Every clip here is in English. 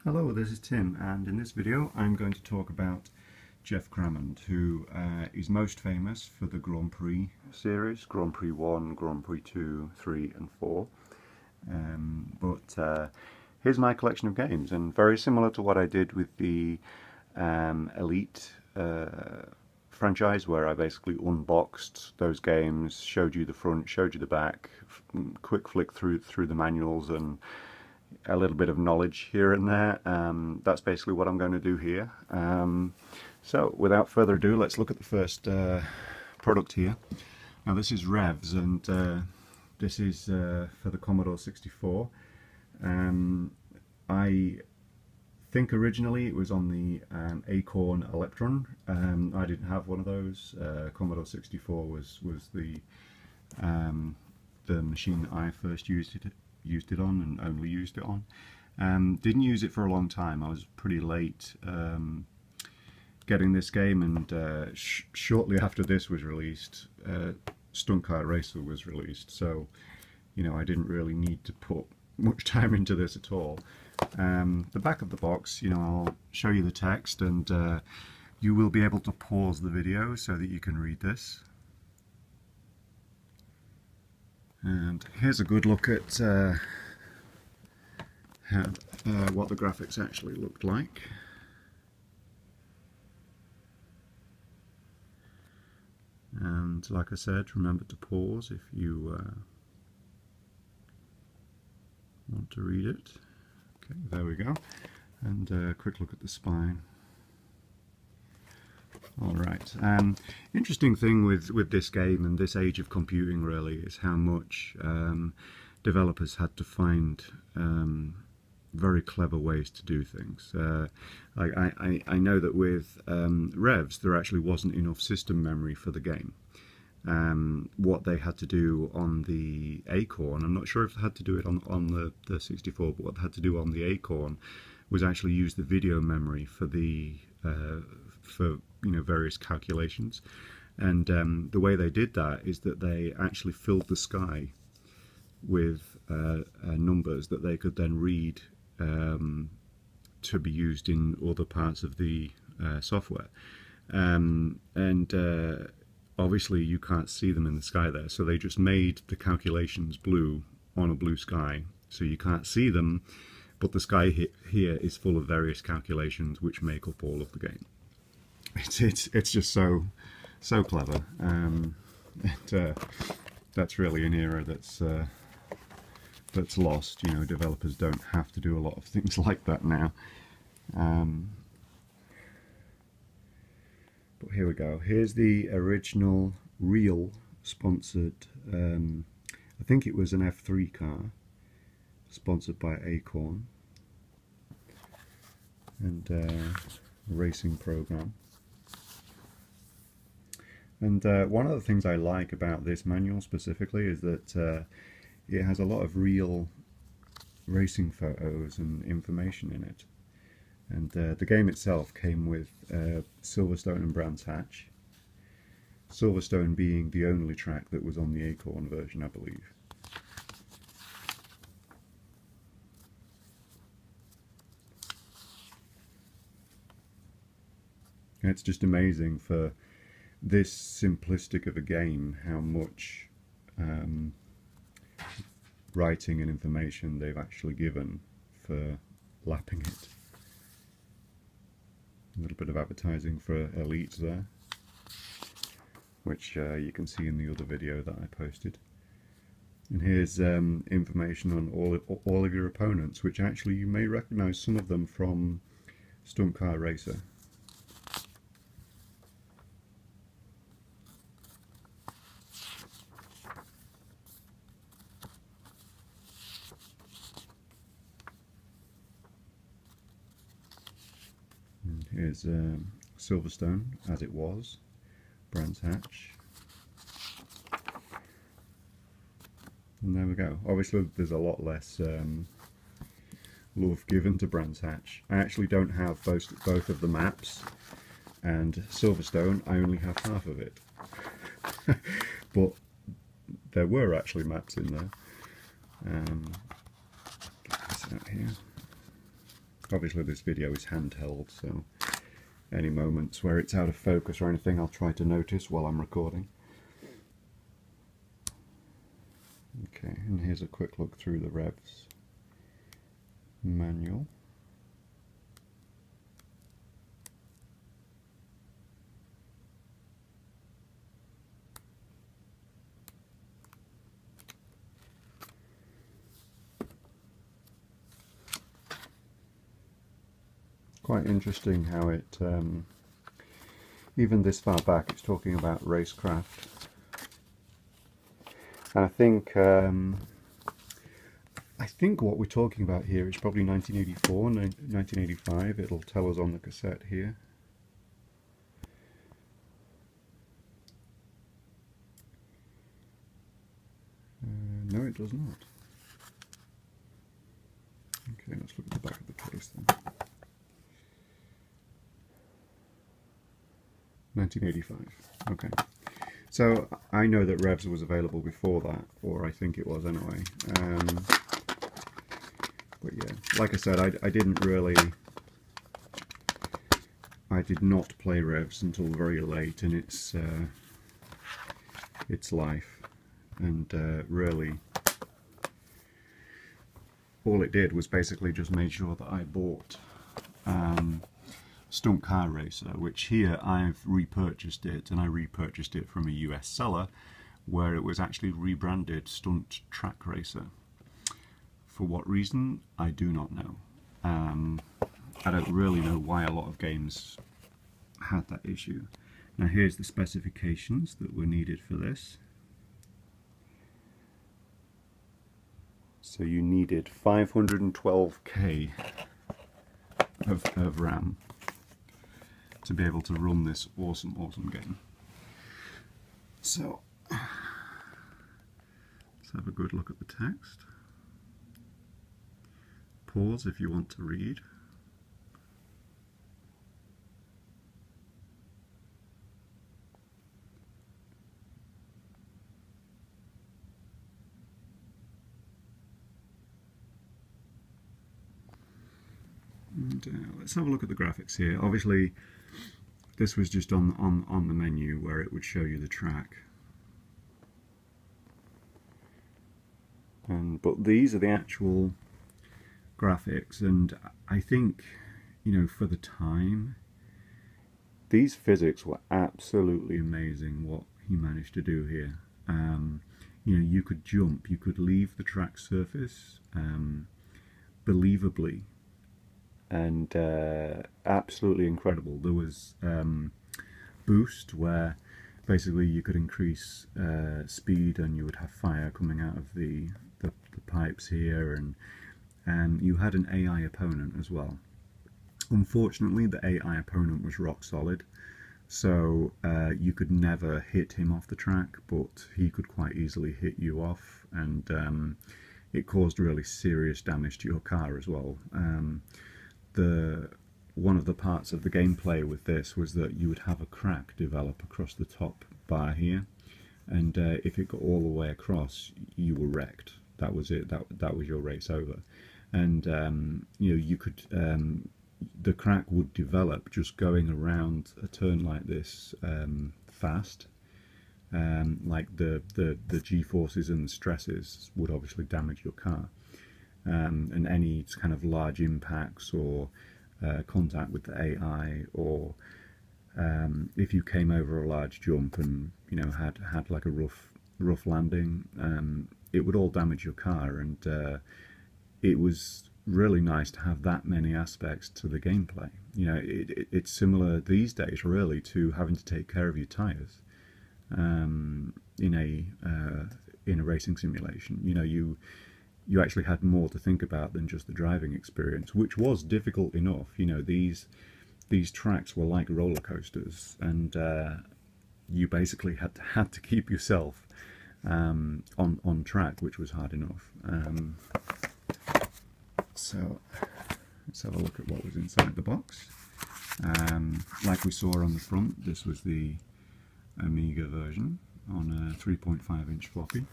Hello, this is Tim, and in this video I'm going to talk about Geoff Crammond, who is most famous for the Grand Prix series, Grand Prix 1, Grand Prix 2, 3 and 4. Here's my collection of games, and very similar to what I did with the Elite franchise, where I basically unboxed those games, showed you the front, showed you the back, quick flick through the manuals and a little bit of knowledge here and there. That's basically what I'm going to do here. So without further ado, let's look at the first product here. Now this is Revs, and this is for the Commodore 64. I think originally it was on the Acorn Electron. I didn't have one of those. Commodore 64 was the machine that I first used it on, and only used it on. Didn't use it for a long time. I was pretty late getting this game, and shortly after this was released, Stunt Car Racer was released, so you know, I didn't really need to put much time into this at all. The back of the box, you know, I'll show you the text, and you will be able to pause the video so that you can read this. And here's a good look at what the graphics actually looked like. And like I said, remember to pause if you want to read it. Okay, there we go. And a quick look at the spine. Alright, interesting thing with this game and this age of computing really is how much developers had to find very clever ways to do things. I know that with Revs there actually wasn't enough system memory for the game. What they had to do on the Acorn, I'm not sure if they had to do it on the 64, but what they had to do on the Acorn was actually use the video memory for the you know, various calculations. And the way they did that is that they actually filled the sky with numbers that they could then read to be used in other parts of the software. Obviously you can't see them in the sky there, so they just made the calculations blue on a blue sky, so you can't see them, but the sky here is full of various calculations which make up all of the game. It's just so clever. That's really an era that's lost. You know, developers don't have to do a lot of things like that now. But here we go. Here's the original real sponsored. I think it was an F3 car, sponsored by Acorn, and racing program. And one of the things I like about this manual specifically is that it has a lot of real racing photos and information in it. And the game itself came with Silverstone and Brands Hatch. Silverstone being the only track that was on the Acorn version, I believe. And it's just amazing for this simplistic of a game how much writing and information they've actually given for lapping it. A little bit of advertising for Elite there, which you can see in the other video that I posted. And here's information on all of your opponents, which actually you may recognise some of them from Stunt Car Racer. Here's Silverstone as it was, Brands Hatch, and there we go. Obviously there's a lot less love given to Brands Hatch. I actually don't have both of the maps, and Silverstone I only have half of it. But there were actually maps in there. Get this out here. Obviously this video is handheld, so any moments where it's out of focus or anything I'll try to notice while I'm recording. Okay, and here's a quick look through the Revs manual. Quite interesting how it, even this far back, it's talking about racecraft. And I think what we're talking about here is probably 1984, 1985. It'll tell us on the cassette here. No, it does not. Okay, let's look at the back of the case then. 1985. Okay. So I know that Revs was available before that, or I think it was anyway. But yeah, like I said, I did not play Revs until very late in its life, and really all it did was basically just made sure that I bought Stunt Car Racer, which here I've repurchased it, and I repurchased it from a US seller where it was actually rebranded Stunt Track Racer. For what reason, I do not know. I don't really know why a lot of games had that issue. Now here's the specifications that were needed for this. So you needed 512k of RAM to be able to run this awesome game. So let's have a good look at the text. Pause if you want to read. And let's have a look at the graphics here. Obviously this was just on the menu where it would show you the track. But these are the actual graphics, and I think, you know, for the time, these physics were absolutely amazing what he managed to do here. You know, you could jump, you could leave the track surface believably, and absolutely incredible. There was boost, where basically you could increase speed and you would have fire coming out of the pipes here, and you had an AI opponent as well. Unfortunately, the AI opponent was rock solid, so you could never hit him off the track, but he could quite easily hit you off, and it caused really serious damage to your car as well. One of the parts of the gameplay with this was that you would have a crack develop across the top bar here, and if it got all the way across, you were wrecked. That was it. That was your race over. And you know, you could the crack would develop just going around a turn like this fast. Like the G-forces and the stresses would obviously damage your car. And any kind of large impacts or contact with the AI, or if you came over a large jump and, you know, had like a rough landing, it would all damage your car. And it was really nice to have that many aspects to the gameplay. You know, it's similar these days really to having to take care of your tires in a racing simulation. You know, you actually had more to think about than just the driving experience, which was difficult enough. You know, these tracks were like roller coasters, and you basically had to keep yourself on track, which was hard enough. So let's have a look at what was inside the box. Like we saw on the front, this was the Amiga version on a 3.5-inch floppy.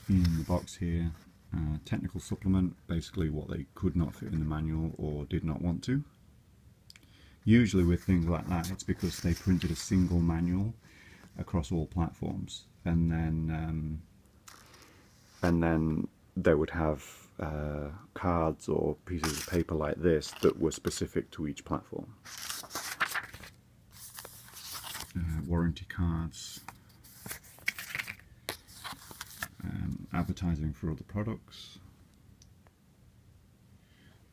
And in the box here, technical supplement, basically what they could not fit in the manual or did not want to. Usually with things like that, it's because they printed a single manual across all platforms, and then they would have cards or pieces of paper like this that were specific to each platform. Warranty cards, advertising for other products.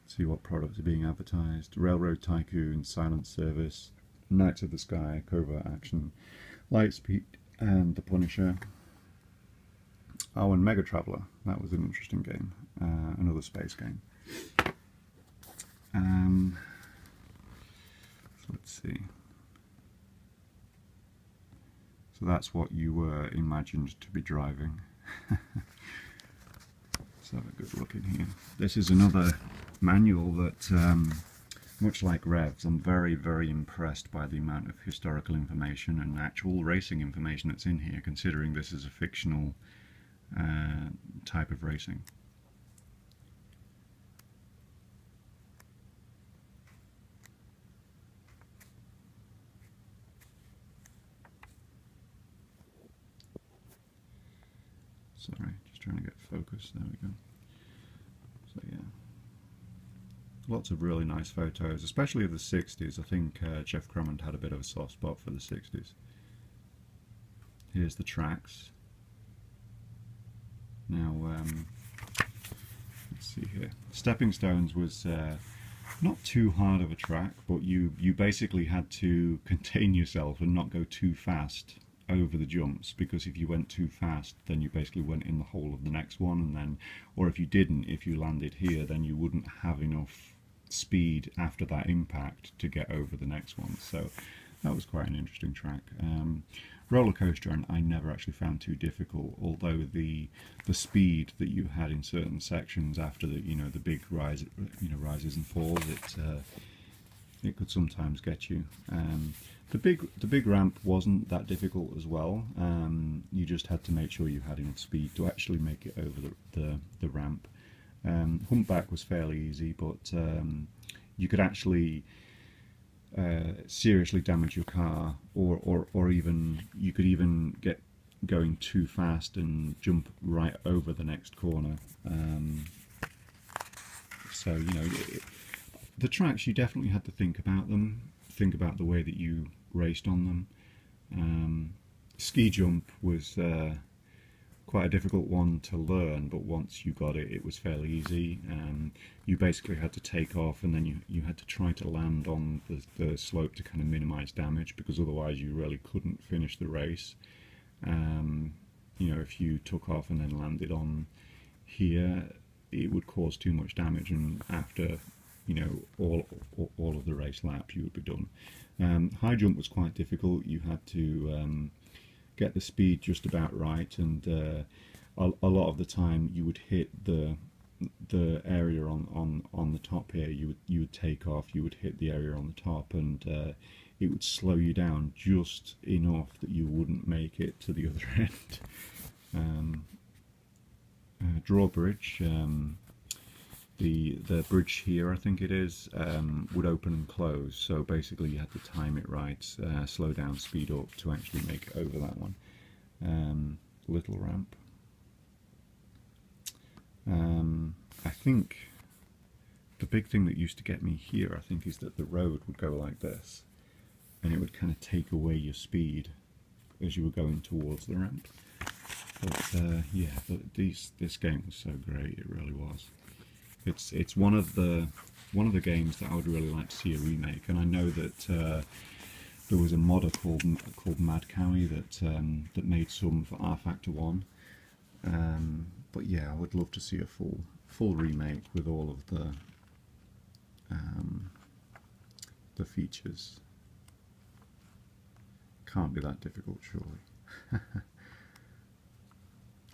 See what products are being advertised: Railroad Tycoon, Silent Service, Knights of the Sky, Covert Action, Lightspeed, and The Punisher. Oh, and Mega Traveller, that was an interesting game, another space game. So let's see. So that's what you were imagined to be driving. Let's have a good look in here. This is another manual that, much like Revs, I'm very, very impressed by the amount of historical information and actual racing information that's in here, considering this is a fictional type of racing. Sorry, just trying to get focus. There we go. So yeah, lots of really nice photos, especially of the 60s. I think Geoff Crammond had a bit of a soft spot for the 60s. Here's the tracks. Now, let's see here. Stepping Stones was not too hard of a track, but you basically had to contain yourself and not go too fast over the jumps, because if you went too fast, then you basically went in the hole of the next one, and then, or if you didn't, if you landed here, then you wouldn't have enough speed after that impact to get over the next one. So that was quite an interesting track. Roller coaster, and I never actually found too difficult, although the speed that you had in certain sections after the the big rises and falls, it could sometimes get you. The big ramp wasn't that difficult as well. You just had to make sure you had enough speed to actually make it over the ramp. Humpback was fairly easy, but you could actually seriously damage your car, or even you could even get going too fast and jump right over the next corner. So the tracks, you definitely had to think about them, think about the way that you raced on them. Ski jump was quite a difficult one to learn, but once you got it, it was fairly easy. You basically had to take off, and then you had to try to land on the slope to kind of minimize damage, because otherwise you really couldn't finish the race. If you took off and then landed on here, it would cause too much damage, and after all of the race laps, you would be done. High jump was quite difficult. You had to get the speed just about right, and a lot of the time you would hit the area on the top here. You would take off, you would hit the area on the top, and it would slow you down just enough that you wouldn't make it to the other end. Drawbridge, the bridge here, I think it is, would open and close, so basically you had to time it right, slow down, speed up to actually make it over that one. Little ramp. I think the big thing that used to get me here, I think, is that the road would go like this, and it would kind of take away your speed as you were going towards the ramp. But yeah, this game was so great, it really was. It's one of the games that I would really like to see a remake, and I know that there was a modder called Mad Cowie that made some for R Factor 1. But yeah, I would love to see a full remake with all of the features. Can't be that difficult, surely.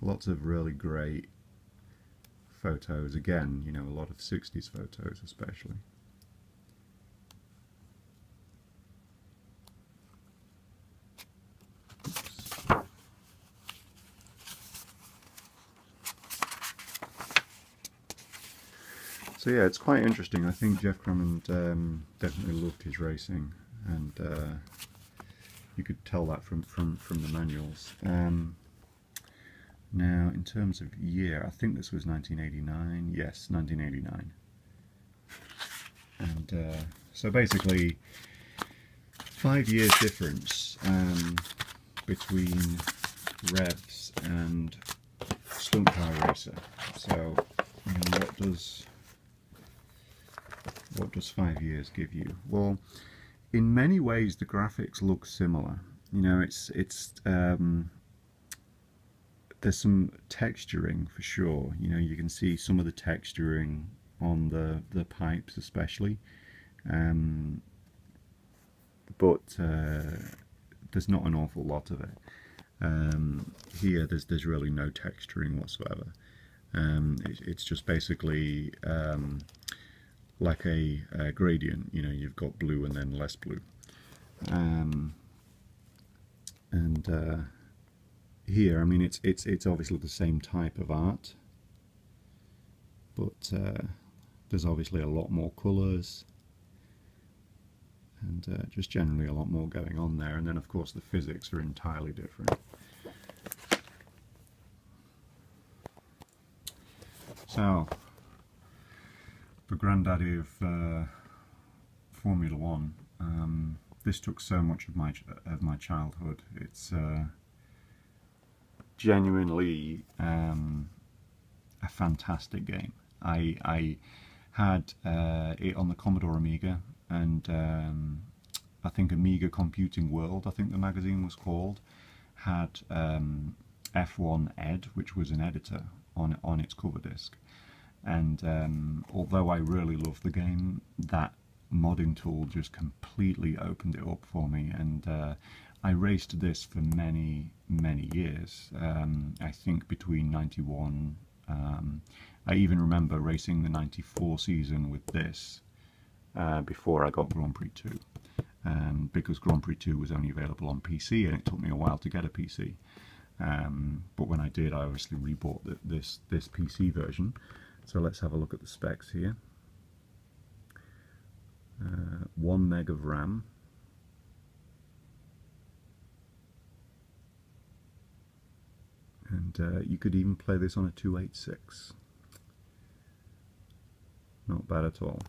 Lots of really great photos, again, a lot of 60s photos especially. Oops. So yeah, it's quite interesting. I think Geoff Crammond definitely loved his racing, and you could tell that from the manuals. Now, in terms of year, I think this was 1989. Yes, 1989. And so basically, 5 years difference between Revs and Stunt Car Racer. So, you know, what does 5 years give you? Well, in many ways, the graphics look similar. You know, there's some texturing for sure. You know, you can see some of the texturing on the pipes especially, but there's not an awful lot of it. Here there's really no texturing whatsoever. It's just basically like a gradient. You know, you've got blue and then less blue, here, I mean, it's obviously the same type of art, but there's obviously a lot more colours, and just generally a lot more going on there. And then, of course, the physics are entirely different. So, the granddaddy of Formula One, this took so much of my childhood. It's genuinely a fantastic game. I had it on the Commodore Amiga, and I think Amiga Computing World, I think the magazine was called, had F1 Ed, which was an editor on its cover disc. And although I really loved the game, that modding tool just completely opened it up for me, and I raced this for many years. I think between 91, I even remember racing the 94 season with this before I got Grand Prix 2, because Grand Prix 2 was only available on PC, and it took me a while to get a PC. But when I did, I obviously rebought this PC version. So let's have a look at the specs here. 1 meg of RAM, and you could even play this on a 286. Not bad at all.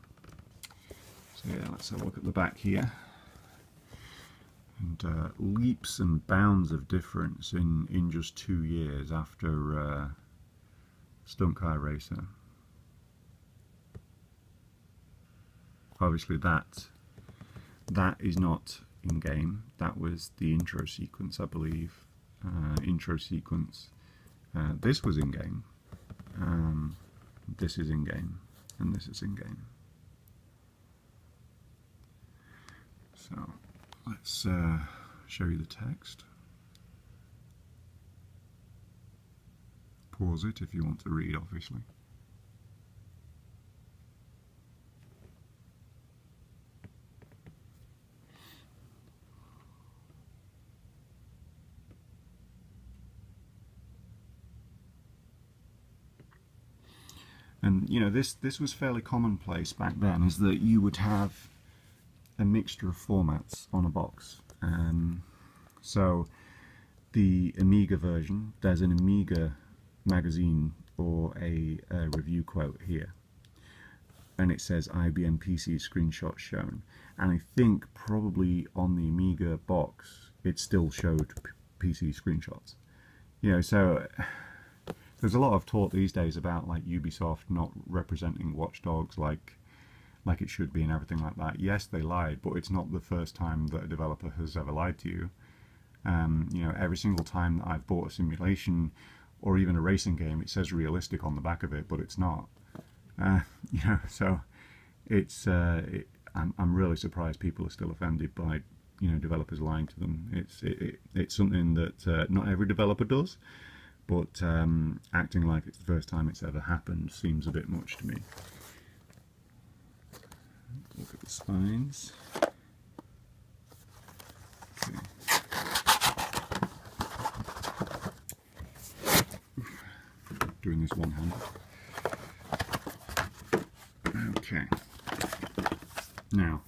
So yeah, let's have a look at the back here. And leaps and bounds of difference in just 2 years after Stunt Car Racer. Obviously that is not in game. That was the intro sequence, I believe. Intro sequence. This was in game. This is in game, and this is in game. So let's show you the text. Pause it if you want to read, obviously. And you know, this was fairly commonplace back then, is that you would have a mixture of formats on a box. So the Amiga version, there's an Amiga magazine or a review quote here, and it says IBM PC screenshots shown, and I think probably on the Amiga box it still showed PC screenshots. You know, so there's a lot of talk these days about like Ubisoft not representing Watch Dogs like it should be and everything like that. Yes, they lied, but it's not the first time that a developer has ever lied to you. You know, every single time that I've bought a simulation or even a racing game, it says realistic on the back of it, but it's not. You know, so it's I'm really surprised people are still offended by, you know, developers lying to them. It's something that not every developer does, but acting like it's the first time it's ever happened seems a bit much to me. Look at the spines. Okay. Doing this one hand. Okay, now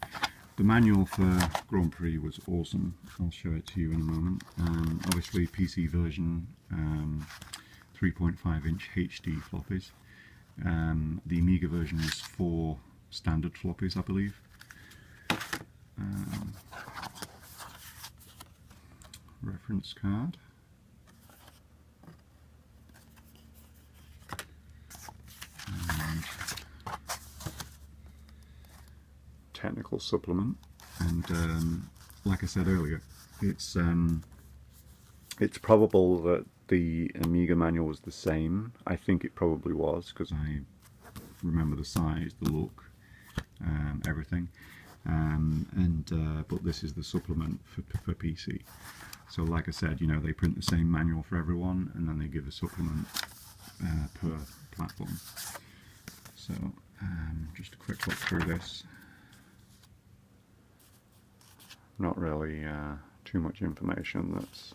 the manual for Grand Prix was awesome. I'll show it to you in a moment. Obviously PC version, 3.5-inch HD floppies. The Amiga version is 4 standard floppies, I believe. Reference card. And technical supplement. And like I said earlier, it's probable that the Amiga manual was the same. I think it probably was, because I remember the size, the look, everything. But this is the supplement for PC. So like I said, you know, they print the same manual for everyone, and then they give a supplement per platform. So just a quick look through this. Not really too much information. That's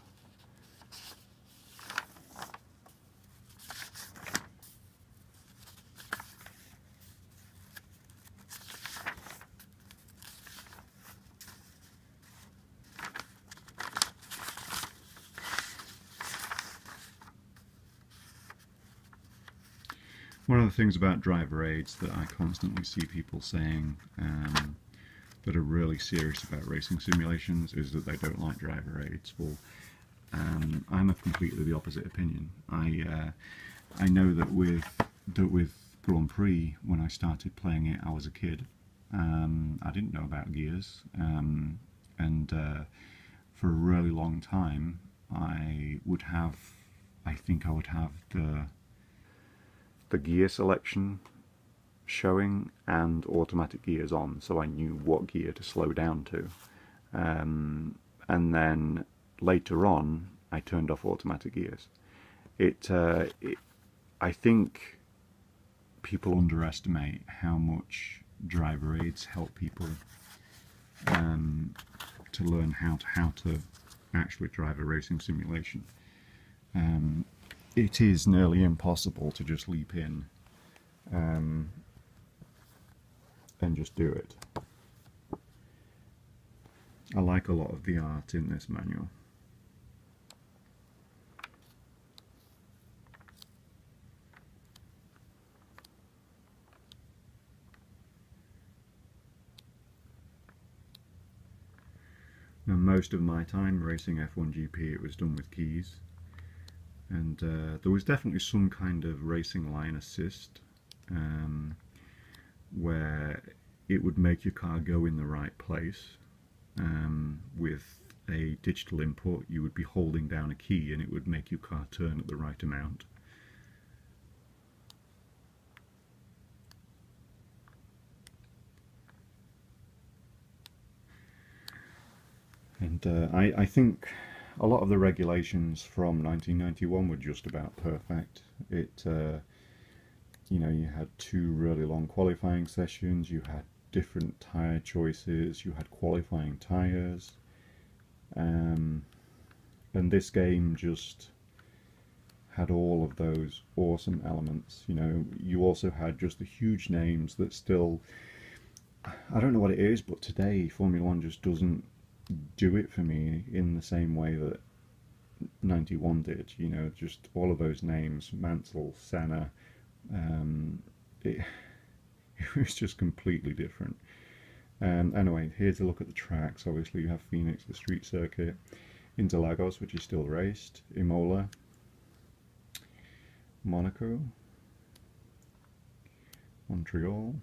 one of the things about driver aids that I constantly see people saying that are really serious about racing simulations is that they don't like driver aids. Well, I'm of completely the opposite opinion. I know that with Grand Prix, when I started playing it, I was a kid. I didn't know about gears, and for a really long time, I think I would have the gear selection showing and automatic gears on, so I knew what gear to slow down to. And then later on, I turned off automatic gears. I think people underestimate how much driver aids help people to learn how to actually drive a racing simulation. It is nearly impossible to just leap in and just do it. I like a lot of the art in this manual. Now, most of my time racing F1GP, it was done with keys. And there was definitely some kind of racing line assist where it would make your car go in the right place. With a digital input, you would be holding down a key and it would make your car turn at the right amount. And I think a lot of the regulations from 1991 were just about perfect. You know, you had 2 really long qualifying sessions, you had different tyre choices, you had qualifying tyres, and this game just had all of those awesome elements. You know, you also had just the huge names that still, I don't know what it is, but today Formula 1 just doesn't do it for me in the same way that 91 did. You know, just all of those names, Mansell, Senna, it was just completely different. Anyway, here's a look at the tracks. Obviously you have Phoenix, the street circuit, Interlagos, which is still raced, Imola, Monaco, Montreal,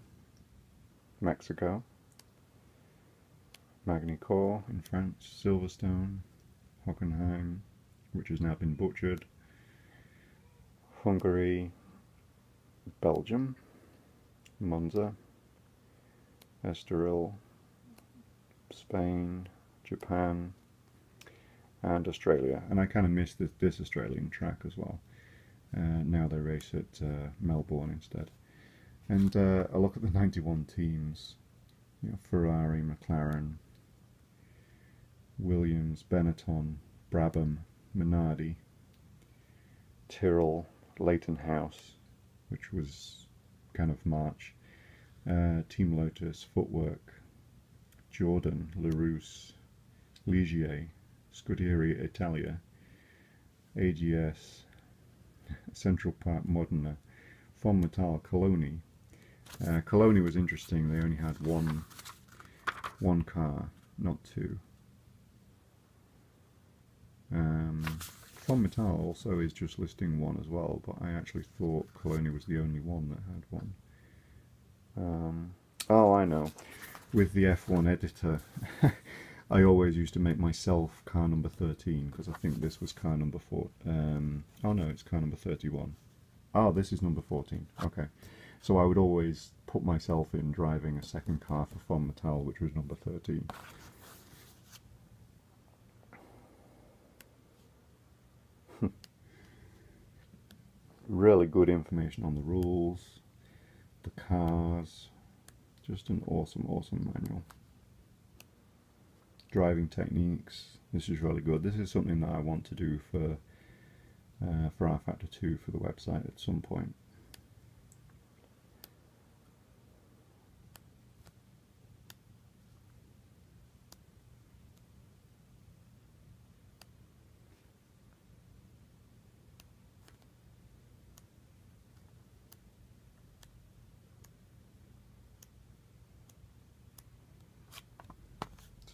Mexico, Magny-Cours in France, Silverstone, Hockenheim, which has now been butchered, Hungary, Belgium, Monza, Estoril, Spain, Japan, and Australia. And I kind of missed this Australian track as well. Now they race at Melbourne instead. And a look at the 91 teams. You know, Ferrari, McLaren, Williams, Benetton, Brabham, Minardi, Tyrrell, Leighton House, which was kind of March, Team Lotus, Footwork, Jordan, Larousse, Ligier, Scuderia Italia, AGS, Central Park Modena, Fonmetal, Coloni. Coloni was interesting, they only had one car, not two. Fonmetal also is just listing one as well, but I actually thought Coloni was the only one that had one. Oh, I know. With the F1 editor, I always used to make myself car number 13, because I think this was car number 4. Oh no, it's car number 31. Oh, this is number 14. Okay. So I would always put myself in driving a second car for Fonmetal, which was number 13. Really good information on the rules, the cars, just an awesome manual. Driving techniques, this is really good. This is something that I want to do for R Factor 2 for the website at some point.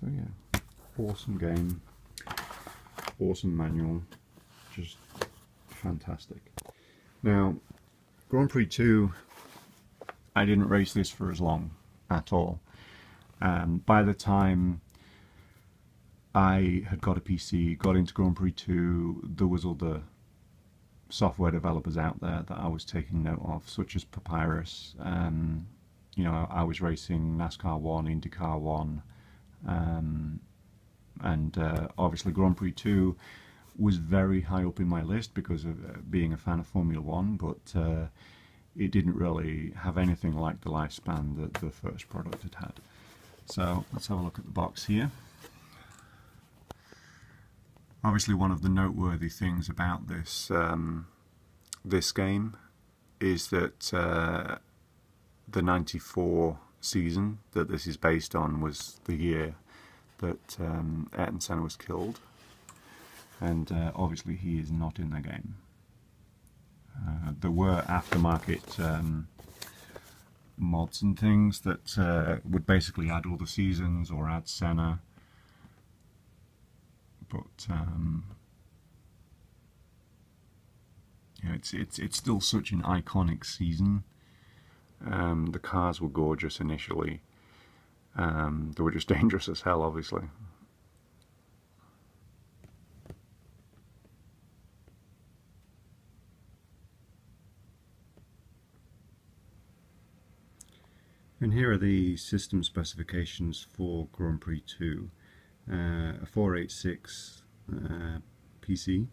So yeah, awesome game, awesome manual, just fantastic. Now, Grand Prix 2, I didn't race this for as long at all. By the time I had got a PC, got into Grand Prix 2, there was other software developers out there that I was taking note of, such as Papyrus. You know, I was racing NASCAR 1, IndyCar 1, and obviously Grand Prix 2 was very high up in my list because of being a fan of Formula 1, but it didn't really have anything like the lifespan that the first product had had. So let's have a look at the box here. Obviously one of the noteworthy things about this this game is that the 94 season that this is based on was the year that Ayrton Senna was killed, and obviously he is not in the game. There were aftermarket mods and things that would basically add all the seasons or add Senna, but you know, it's still such an iconic season. The cars were gorgeous initially. They were just dangerous as hell, obviously. And here are the system specifications for Grand Prix 2. A 486 PC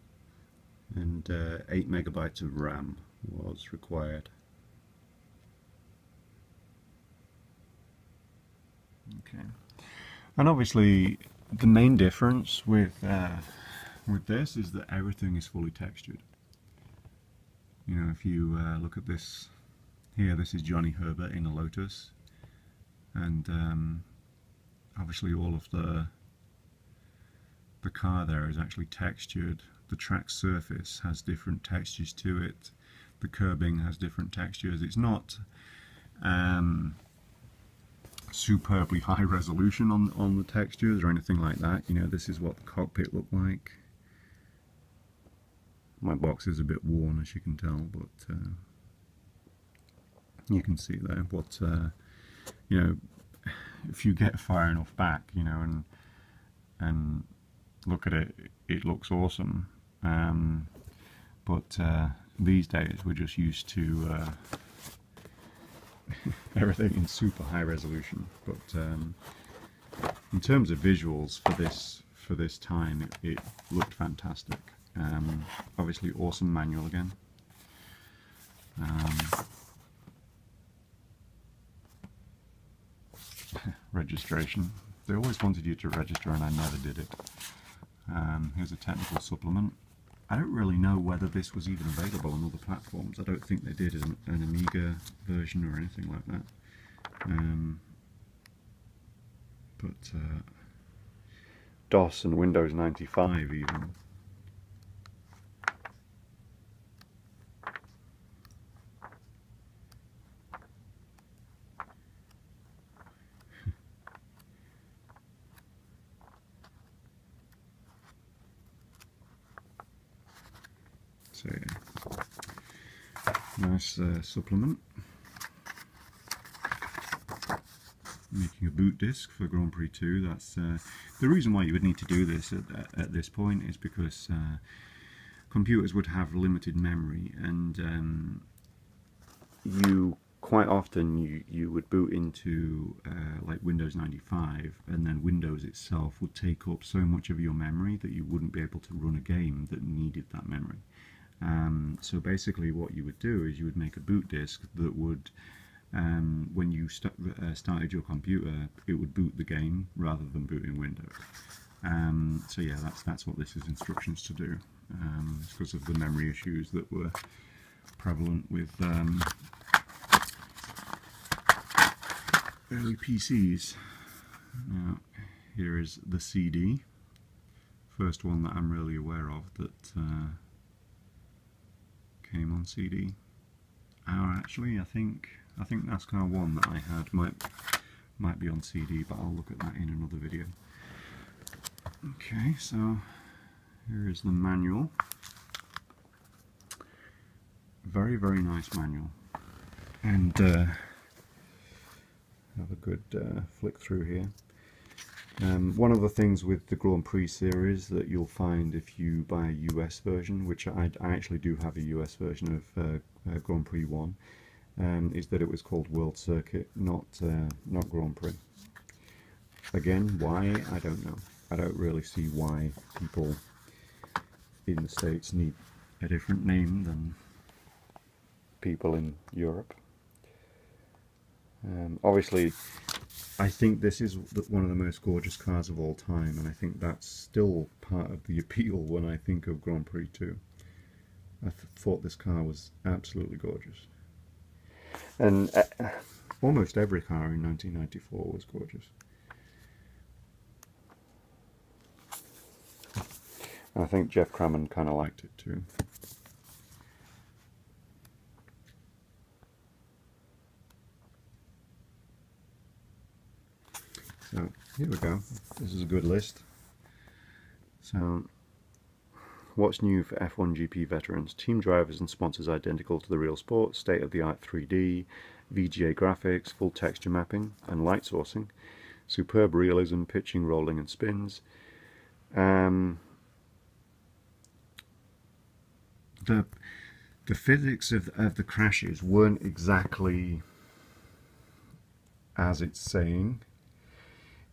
and 8 megabytes of RAM was required. Okay, and obviously the main difference with this is that everything is fully textured. You know, if you look at this here, this is Johnny Herbert in a Lotus, and obviously all of the car there is actually textured. The track surface has different textures to it. The curbing has different textures. It's not superbly high resolution on the textures or anything like that. You know, this is what the cockpit looked like. My box is a bit worn, as you can tell, but you can see there what you know, if you get far enough back, you know, and look at it, it looks awesome. But these days we're just used to everything in super high resolution. But in terms of visuals for this time, it looked fantastic. Obviously awesome manual again. Registration. They always wanted you to register and I never did it. Here's a technical supplement. I don't really know whether this was even available on other platforms. I don't think they did an Amiga version or anything like that. But DOS and Windows 95 even. So yeah, nice supplement. Making a boot disc for Grand Prix 2. That's the reason why you would need to do this at this point is because computers would have limited memory, and you quite often you would boot into like Windows 95, and then Windows itself would take up so much of your memory that you wouldn't be able to run a game that needed that memory. So basically what you would do is you would make a boot disk that would, when you started your computer, it would boot the game rather than booting Windows. So yeah, that's what this is instructions to do. It's because of the memory issues that were prevalent with early PCs. Now, here is the CD. First one that I'm really aware of that came on CD. Actually, I think NASCAR 1 that I had might be on CD, but I'll look at that in another video. Okay, so here is the manual. Very, very nice manual, and have a good flick through here. One of the things with the Grand Prix series that you'll find if you buy a US version, which I actually do have a US version of Grand Prix 1, is that it was called World Circuit, not Grand Prix. Again, why? I don't know. I don't really see why people in the States need a different name than people in Europe. Obviously, I think this is one of the most gorgeous cars of all time, and I think that's still part of the appeal when I think of Grand Prix 2. I thought this car was absolutely gorgeous. And almost every car in 1994 was gorgeous. I think Geoff Crammond kind of liked it too. So here we go. This is a good list. So, what's new for F1GP veterans? Team drivers and sponsors identical to the real sport, state-of-the-art 3D, VGA graphics, full texture mapping and light sourcing, superb realism, pitching, rolling and spins. The physics of the crashes weren't exactly as it's saying.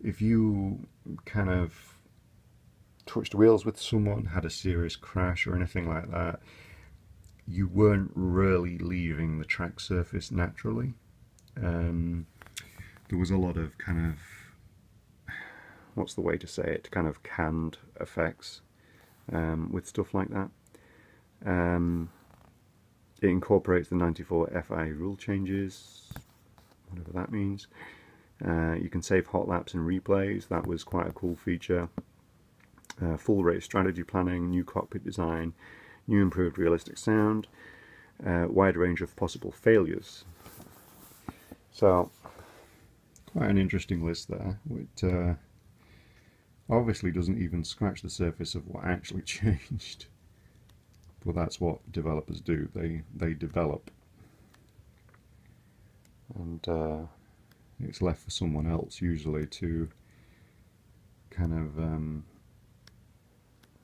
If you kind of touched wheels with someone, had a serious crash or anything like that, you weren't really leaving the track surface naturally. There was a lot of kind of, what's the way to say it, kind of canned effects with stuff like that. It incorporates the 94 FIA rule changes, whatever that means. You can save hot laps and replays. That was quite a cool feature. Full race strategy planning, new cockpit design, new improved realistic sound, wide range of possible failures. So, quite an interesting list there. It obviously doesn't even scratch the surface of what actually changed. But that's what developers do. They develop. And it's left for someone else usually to kind of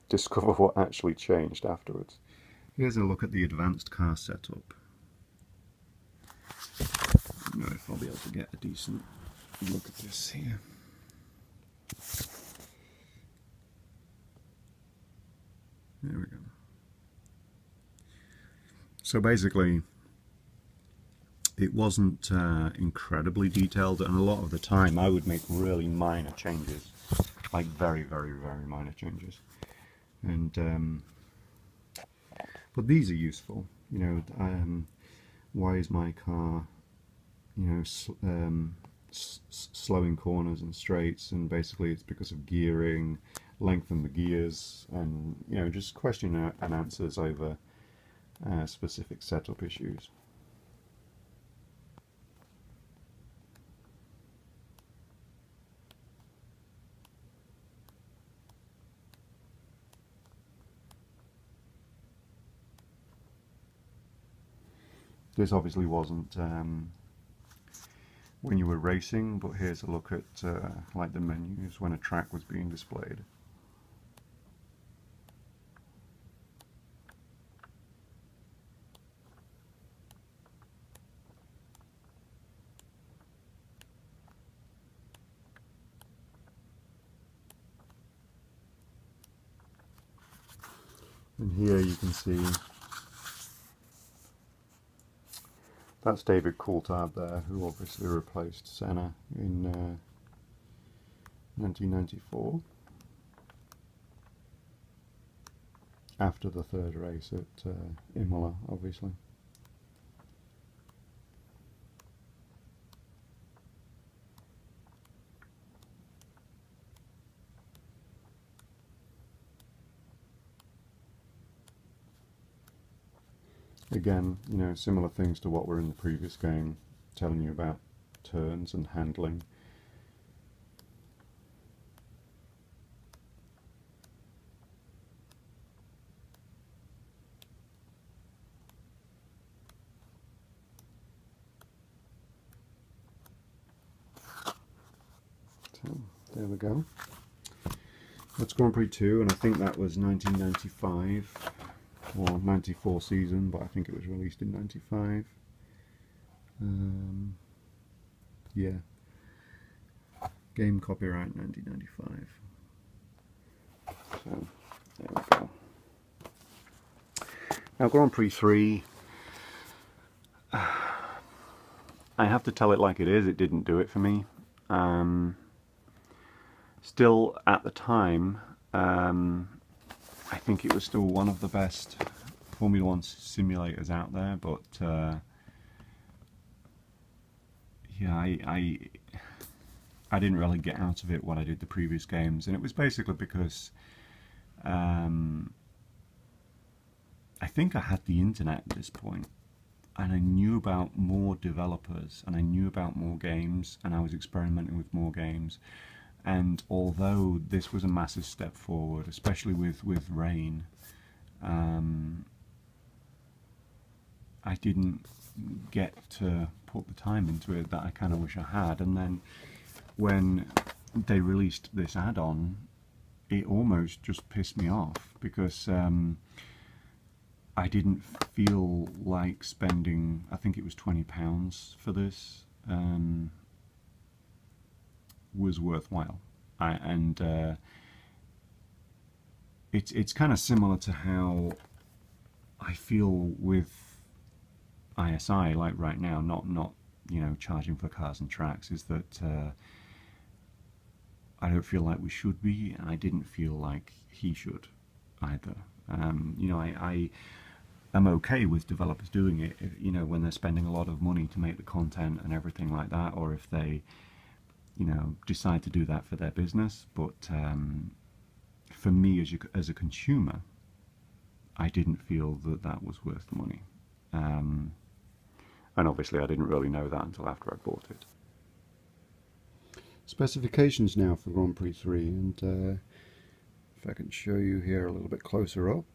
discover what actually changed afterwards. Here's a look at the advanced car setup. I don't know if I'll be able to get a decent look at this here. There we go. So basically, it wasn't incredibly detailed, and a lot of the time I would make really minor changes, like very, very, very minor changes. And but these are useful. You know, why is my car you know, slowing corners and straights, and basically it's because of gearing, lengthen the gears, and you know, just question and answers over specific setup issues. This obviously wasn't when you were racing, but here's a look at like the menus when a track was being displayed. And here you can see that's David Coulthard there, who obviously replaced Senna in 1994 after the third race at Imola, obviously. Again, you know, similar things to what were in the previous game, telling you about turns and handling. So, there we go. That's Grand Prix 2, and I think that was 1995. Or 94 season, but I think it was released in 95. Yeah. Game copyright 1995. So, there we go. Now, Grand Prix 3, I have to tell it like it is, it didn't do it for me. Still, at the time, I think it was still one of the best Formula 1 simulators out there, but yeah, I didn't really get out of it what I did the previous games, and it was basically because I think I had the internet at this point, and I knew about more developers, and I knew about more games, and I was experimenting with more games. And although this was a massive step forward, especially with rain, I didn't get to put the time into it that I kind of wish I had. And then when they released this add-on, it almost just pissed me off, because I didn't feel like spending, I think it was £20 for this, was worthwhile. It's kind of similar to how I feel with ISI, like right now, not you know, charging for cars and tracks, is that I don't feel like we should be, and I didn't feel like he should either. You know, I'm okay with developers doing it, you know, when they're spending a lot of money to make the content and everything like that, or if they, you know, decide to do that for their business. But for me as a consumer, I didn't feel that that was worth the money. And obviously I didn't really know that until after I bought it. Specifications now for Grand Prix 3, and if I can show you here a little bit closer up.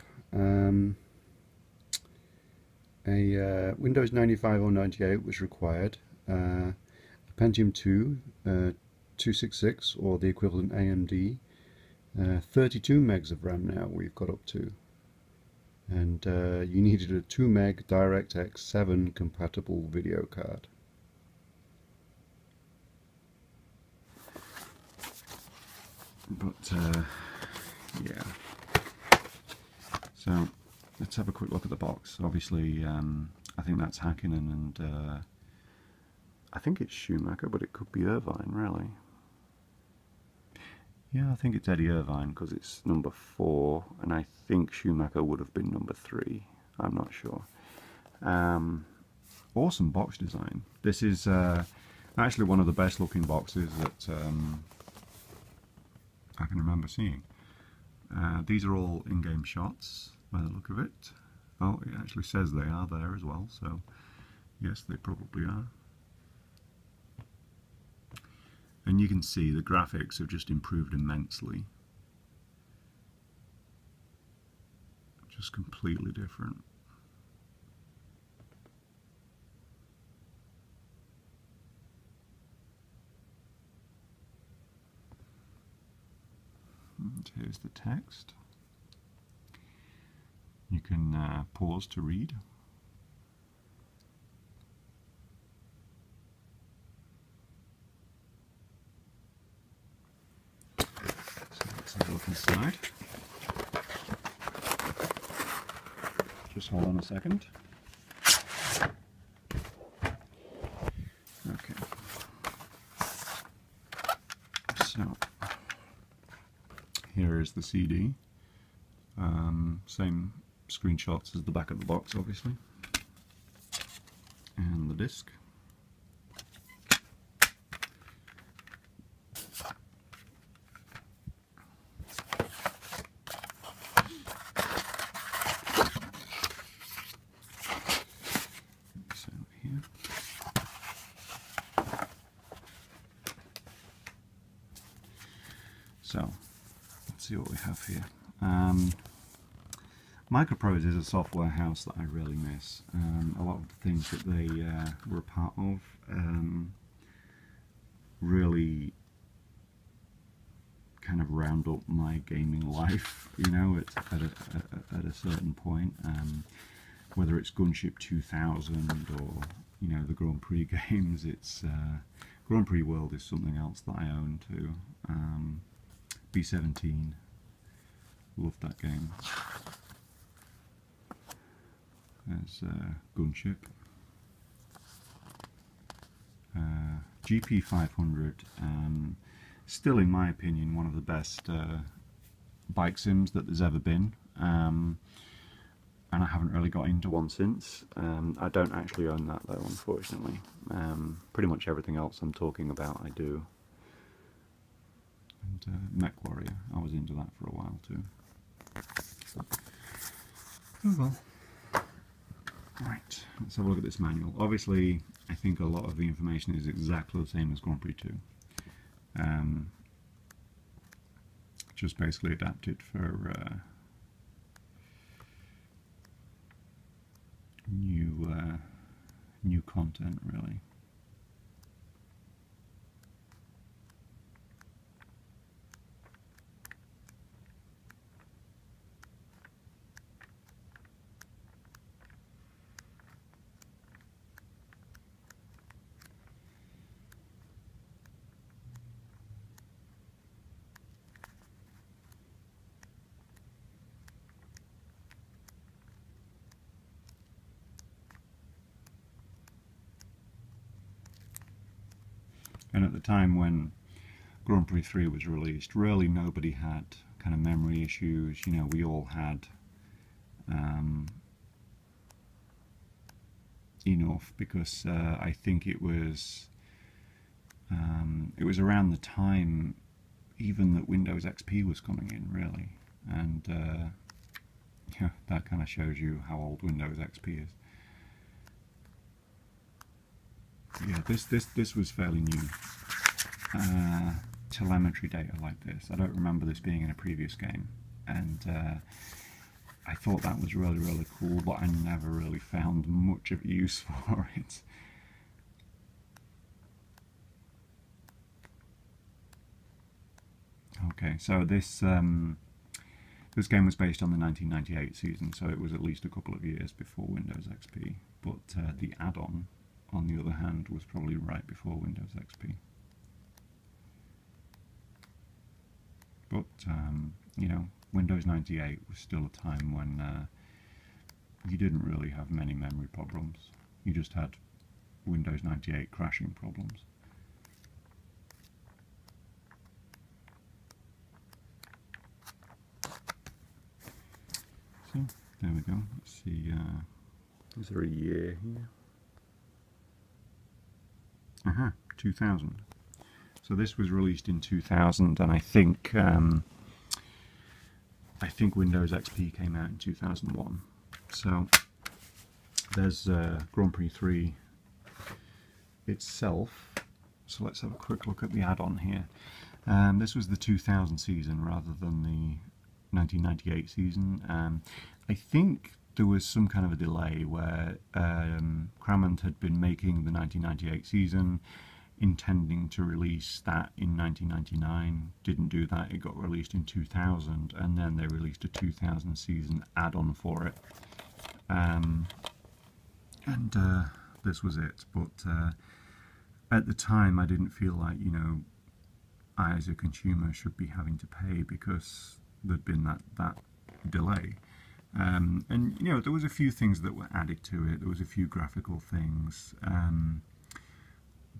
A Windows 95 or 98 was required. Pentium 2, 266 or the equivalent AMD, 32 megs of RAM now we've got up to, and you needed a 2 meg DirectX 7 compatible video card. But yeah, so let's have a quick look at the box. Obviously I think that's Hakkinen, and I think it's Schumacher, but it could be Irvine, really. Yeah, I think it's Eddie Irvine, because it's number 4, and I think Schumacher would have been number 3. I'm not sure. awesome box design. This is actually one of the best looking boxes that I can remember seeing. These are all in-game shots by the look of it. Oh, it actually says they are there as well, so yes, they probably are. And you can see the graphics have just improved immensely. Just completely different. And here's the text. You can pause to read. So let's have a look inside. Just hold on a second. Okay. So here is the CD. Same screenshots as the back of the box, obviously, and the disc. So here. So let's see what we have here. Microprose is a software house that I really miss. A lot of the things that they were a part of really kind of round up my gaming life, you know, at a certain point. Whether it's Gunship 2000 or, you know, the Grand Prix games, it's Grand Prix World is something else that I own too. B17, loved that game. There's Gunship. GP500, still in my opinion one of the best bike sims that there's ever been, and I haven't really got into one since. I don't actually own that though, unfortunately. Pretty much everything else I'm talking about I do. And Mech Warrior, I was into that for a while too. Oh well. Right, let's have a look at this manual. Obviously, I think a lot of the information is exactly the same as Grand Prix 2. Just basically adapted for new content, really. And at the time when Grand Prix 3 was released, really nobody had kind of memory issues. You know, we all had enough, because I think it was around the time even that Windows XP was coming in, really, and yeah, that kind of shows you how old Windows XP is. Yeah, this was fairly new. Telemetry data like this, I don't remember this being in a previous game, and I thought that was really cool, but I never really found much of use for it. Okay, so this game was based on the 1998 season, so it was at least a couple of years before Windows XP, but the add-on, on the other hand, was probably right before Windows XP. But, you know, Windows 98 was still a time when you didn't really have many memory problems. You just had Windows 98 crashing problems. So, there we go. Let's see, is there a year here? 2000. So this was released in 2000, and I think Windows XP came out in 2001. So there's Grand Prix 3 itself. So let's have a quick look at the add-on here. This was the 2000 season rather than the 1998 season. I think there was some kind of a delay where Crammond had been making the 1998 season, intending to release that in 1999, didn't do that, it got released in 2000, and then they released a 2000 season add-on for it. This was it, but at the time I didn't feel like, you know, I as a consumer should be having to pay because there'd been that delay. And you know, there was a few things that were added to it, there was a few graphical things,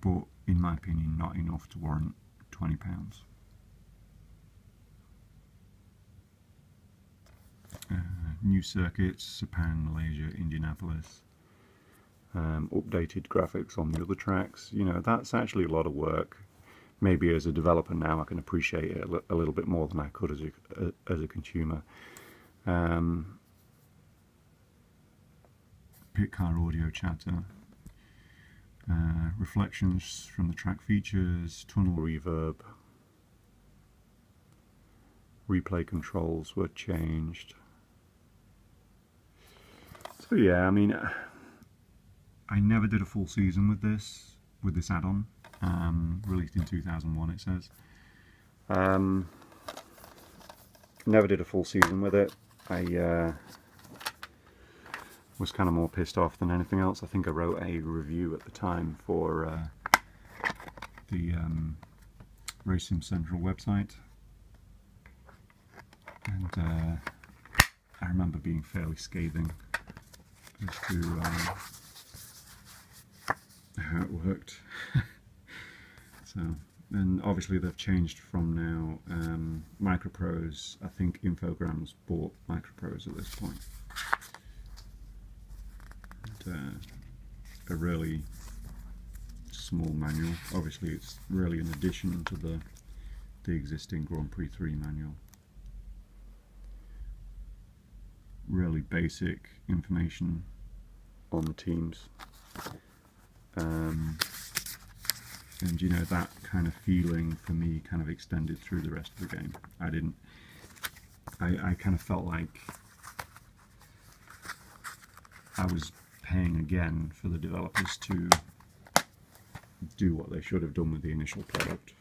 but in my opinion not enough to warrant £20. New circuits, Sepang, Malaysia, Indianapolis, updated graphics on the other tracks. You know, that's actually a lot of work. Maybe as a developer now I can appreciate it a little bit more than I could as a consumer. Pit car audio chatter, reflections from the track features, tunnel reverb, replay controls were changed. So yeah, I mean, I never did a full season with this add-on, released in 2001 it says. Never did a full season with it. I was kind of more pissed off than anything else. I think I wrote a review at the time for the Racing Central website, and I remember being fairly scathing as to how it worked. So, and obviously they've changed from now. Microprose, I think Infogrames bought Microprose at this point. And, a really small manual. Obviously it's really an addition to the existing Grand Prix 3 manual. Really basic information on the teams. And you know, that kind of feeling for me kind of extended through the rest of the game. I kind of felt like I was paying again for the developers to do what they should have done with the initial product.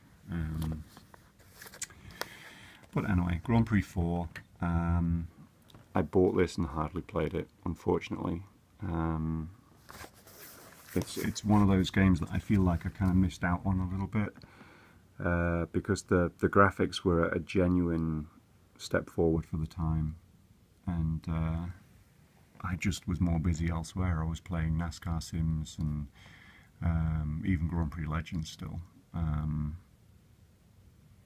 But anyway, Grand Prix 4, I bought this and hardly played it, unfortunately. It's one of those games that I feel like I kind of missed out on a little bit, because the graphics were a genuine step forward for the time, and I just was more busy elsewhere. I was playing NASCAR sims and even Grand Prix Legends still.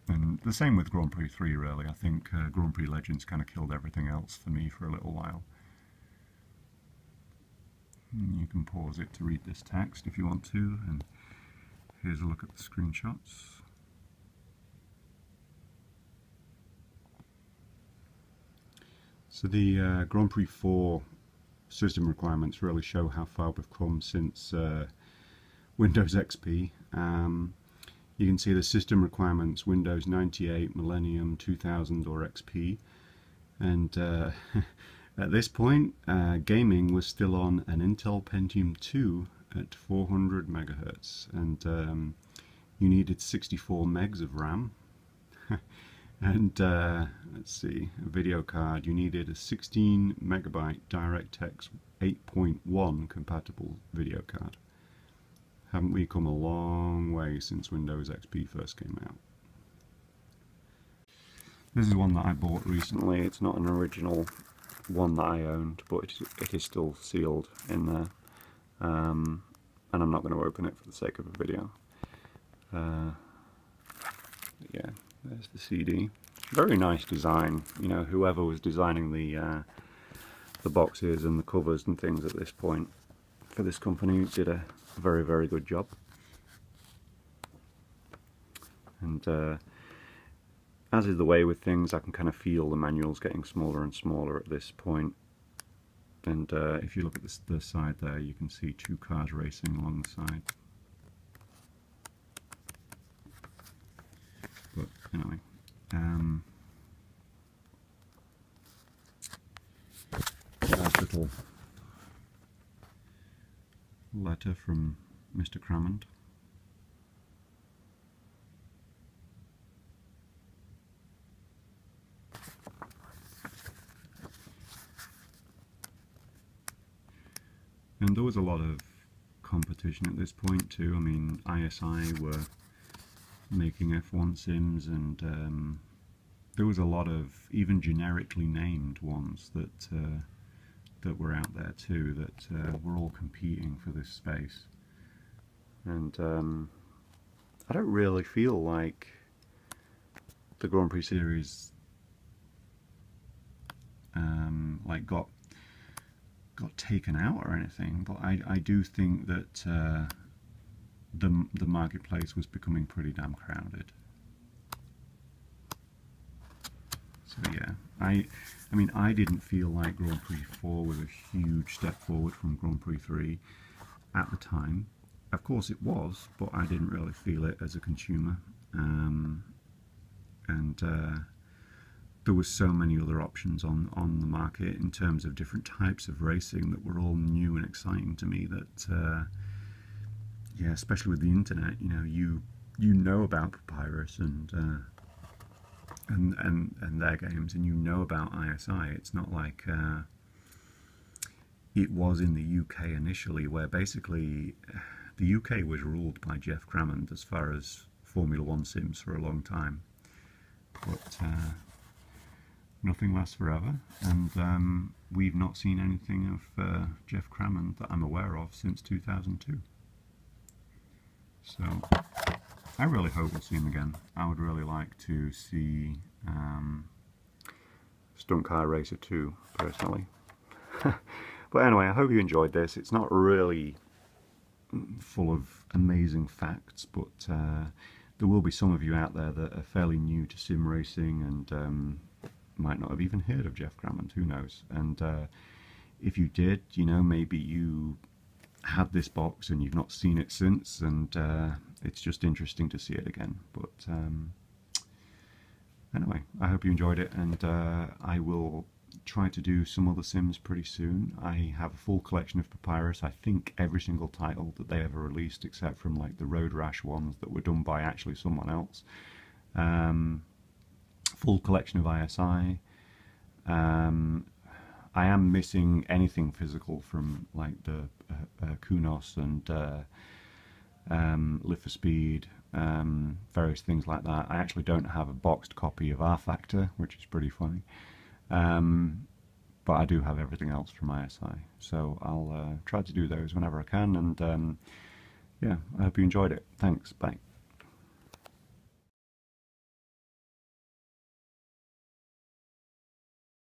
And the same with Grand Prix 3 really. I think Grand Prix Legends kind of killed everything else for me for a little while. You can pause it to read this text if you want to, and here's a look at the screenshots. So the Grand Prix 4 system requirements really show how far we've come since Windows XP. You can see the system requirements: Windows 98, Millennium, 2000 or XP, and at this point gaming was still on an Intel Pentium 2 at 400 megahertz, and you needed 64 megs of RAM. And let's see, a video card, you needed a 16 megabyte DirectX 8.1 compatible video card. Haven't we come a long way since Windows XP first came out? This is one that I bought recently. It's not an original one that I owned, but it is still sealed in there, and I'm not going to open it for the sake of a video. Yeah, there's the CD. Very nice design. You know, whoever was designing the boxes and the covers and things at this point for this company did a very, very good job. And as is the way with things, I can kind of feel the manuals getting smaller and smaller at this point. And if you look at the side there, you can see two cars racing along the side. But anyway, nice little letter from Mr. Crammond. And there was a lot of competition at this point too. I mean, ISI were making F1 sims, and there was a lot of even generically named ones that that were out there too, that were all competing for this space. And I don't really feel like the Grand Prix series like got taken out or anything, but I do think that the marketplace was becoming pretty damn crowded. So yeah, I mean, I didn't feel like Grand Prix 4 was a huge step forward from Grand Prix 3 at the time. Of course it was, but I didn't really feel it as a consumer. There was so many other options on the market in terms of different types of racing that were all new and exciting to me, that yeah, especially with the internet, you know, you know about Papyrus and their games, and you know about ISI. It's not like it was in the UK initially, where basically the UK was ruled by Geoff Crammond as far as Formula 1 sims for a long time. But nothing lasts forever, and we've not seen anything of Geoff Crammond that I'm aware of since 2002. So I really hope we'll see him again. I would really like to see Stunt Car Racer 2, personally. But anyway, I hope you enjoyed this. It's not really full of amazing facts, but there will be some of you out there that are fairly new to sim racing and might not have even heard of Geoff Crammond, who knows. And if you did, you know, maybe you had this box and you've not seen it since, and it's just interesting to see it again. But anyway, I hope you enjoyed it, and I will try to do some other sims pretty soon. I have a full collection of Papyrus. I think every single title that they ever released, except from like the Road Rash ones that were done by actually someone else. Full collection of ISI. I am missing anything physical from like the Kunos and Live for Speed, various things like that. I actually don't have a boxed copy of R Factor, which is pretty funny. But I do have everything else from ISI, so I'll try to do those whenever I can, and yeah, I hope you enjoyed it. Thanks, bye.